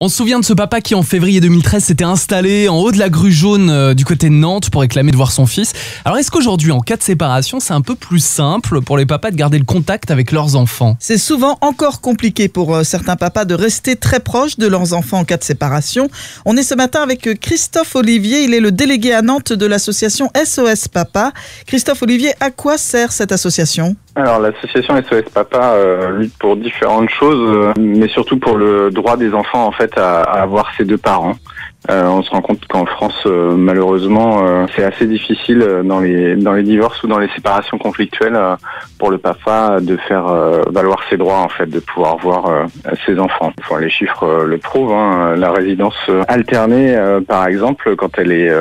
On se souvient de ce papa qui en février 2013 s'était installé en haut de la grue jaune du côté de Nantes pour réclamer de voir son fils. Alors est-ce qu'aujourd'hui en cas de séparation c'est un peu plus simple pour les papas de garder le contact avec leurs enfants? C'est souvent encore compliqué pour certains papas de rester très proches de leurs enfants en cas de séparation. On est ce matin avec Christophe Olivier, il est le délégué à Nantes de l'association SOS Papa. Christophe Olivier, à quoi sert cette association ? Alors l'association SOS Papa lutte pour différentes choses, mais surtout pour le droit des enfants en fait à avoir ses deux parents. On se rend compte qu'en France, malheureusement, c'est assez difficile dans les divorces ou dans les séparations conflictuelles pour le papa de faire valoir ses droits en fait, de pouvoir voir ses enfants. Enfin, les chiffres le prouvent. La résidence alternée, par exemple, quand elle est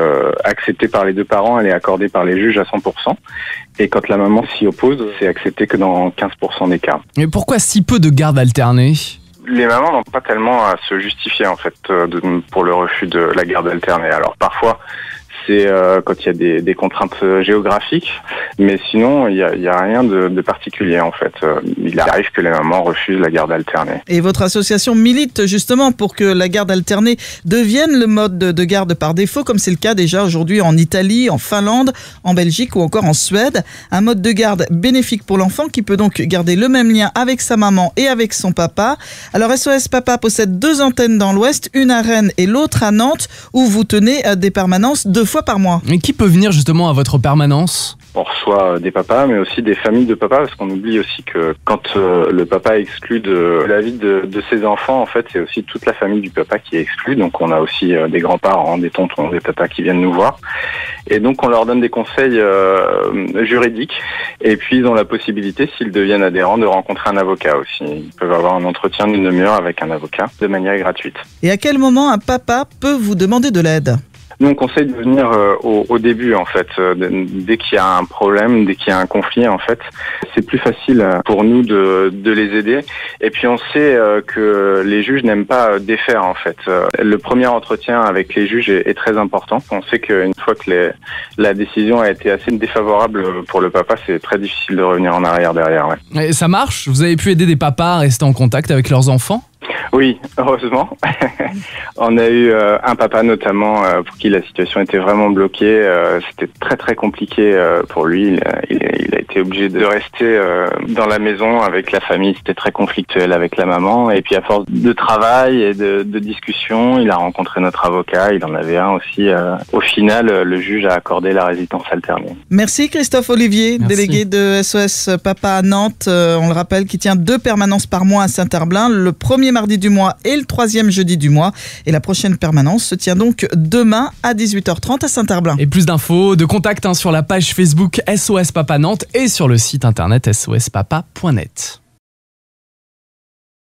acceptée par les deux parents, elle est accordée par les juges à 100%. Et quand la maman s'y oppose, c'est accepté que dans 15% des cas. Mais pourquoi si peu de gardes alternés ? Les mamans n'ont pas tellement à se justifier en fait pour le refus de la garde alternée. Alors parfois c'est quand il y a des contraintes géographiques, mais sinon il y a rien de particulier en fait. Il arrive que les mamans refusent la garde alternée. Et votre association milite justement pour que la garde alternée devienne le mode de garde par défaut, comme c'est le cas déjà aujourd'hui en Italie, en Finlande, en Belgique ou encore en Suède. Un mode de garde bénéfique pour l'enfant qui peut donc garder le même lien avec sa maman et avec son papa. Alors SOS Papa possède 2 antennes dans l'Ouest, une à Rennes et l'autre à Nantes, où vous tenez des permanences 2 fois par mois. Et qui peut venir justement à votre permanence ? On reçoit des papas, mais aussi des familles de papas, parce qu'on oublie aussi que quand le papa est exclu de la vie de ses enfants, en fait, c'est aussi toute la famille du papa qui est exclue. Donc on a aussi des grands-parents, des tontons, des papas qui viennent nous voir. Et donc on leur donne des conseils juridiques. Et puis ils ont la possibilité, s'ils deviennent adhérents, de rencontrer un avocat aussi. Ils peuvent avoir un entretien d'une demi-heure avec un avocat de manière gratuite. Et à quel moment un papa peut vous demander de l'aide ? Nous, on conseille de venir au début, en fait. Dès qu'il y a un problème, dès qu'il y a un conflit, en fait, c'est plus facile pour nous de les aider. Et puis, on sait que les juges n'aiment pas défaire, en fait. Le premier entretien avec les juges est très important. On sait qu'une fois que la décision a été assez défavorable pour le papa, c'est très difficile de revenir en arrière derrière. Ouais. Et ça marche ? Vous avez pu aider des papas à rester en contact avec leurs enfants ? Oui, heureusement. On a eu un papa notamment pour qui la situation était vraiment bloquée. C'était très très compliqué pour lui. Il a été obligé de rester dans la maison avec la famille. C'était très conflictuel avec la maman. Et puis à force de travail et de discussion, il a rencontré notre avocat. Il en avait un aussi. Au final, le juge a accordé la résidence alternée. Merci Christophe Olivier, Merci. délégué de SOS Papa à Nantes. On le rappelle, qui tient 2 permanences par mois à Saint-Herblain, le premier mardi du mois et le 3e jeudi du mois. Et la prochaine permanence se tient donc demain à 18h30 à Saint-Herblain. Et plus d'infos, de contacts sur la page Facebook SOS Papa Nantes et sur le site internet sospapa.net.